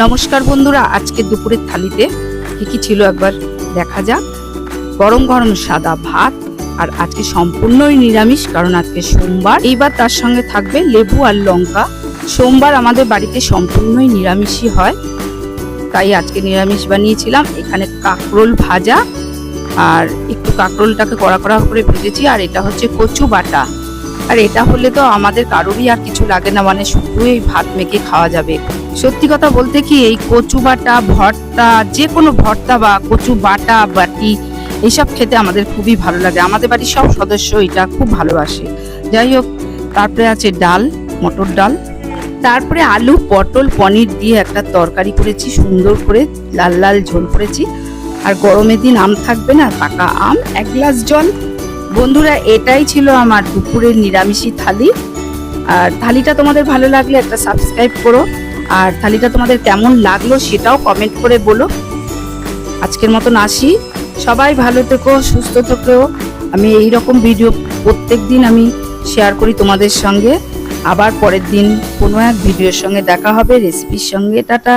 নমস্কার বন্ধুরা, আজকে দুপুরের থালিতে কি কি ছিল একবার দেখা যাক। গরম গরম সাদা ভাত, আর আজকে সম্পূর্ণই নিরামিষ, কারণ আজকে সোমবার। এইবার তার সঙ্গে থাকবে লেবু আর লঙ্কা। সোমবার আমাদের বাড়িতে সম্পূর্ণই নিরামিষই হয়, তাই আজকে নিরামিষ বানিয়েছিলাম। এখানে কাঁকরোল ভাজা, আর একটু কাঁকরোলটাকে কড়া কড়া করে ভেজেছি। আর এটা হচ্ছে কচু বাটা। আর এটা হলে তো আমাদের কারোরই আর কিছু লাগে না, মানে শুধু এই ভাত মেখে খাওয়া যাবে। সত্যি কথা বলতে কি, এই কচু বাটা ভর্তা, যে কোনো ভর্তা বা কচু বাটা বাটি, এইসব খেতে আমাদের খুবই ভালো লাগে। আমাদের বাড়ির সব সদস্য এটা খুব ভালোবাসে। যাই হোক, তারপরে আছে ডাল, মটর ডাল, তারপরে আলু পটল পনির দিয়ে একটা তরকারি করেছি, সুন্দর করে লাল লাল ঝোল করেছি। আর গরমের দিন আম থাকবে না, পাকা আম, 1 গ্লাস জল। বন্ধুরা, এটাই ছিল আমার দুপুরের নিরামিষী থালি। আর থালিটা তোমাদের ভালো লাগলে একটা সাবস্ক্রাইব করো, আর থালিটা তোমাদের কেমন লাগলো সেটাও কমেন্ট করে বলো। আজকের মতন আসি, সবাই ভালো থেকো, সুস্থ থেকো। আমি এইরকম ভিডিও প্রত্যেক দিন আমি শেয়ার করি তোমাদের সঙ্গে। আবার পরের দিন কোনো এক ভিডিওর সঙ্গে দেখা হবে, রেসিপির সঙ্গে। টাটা।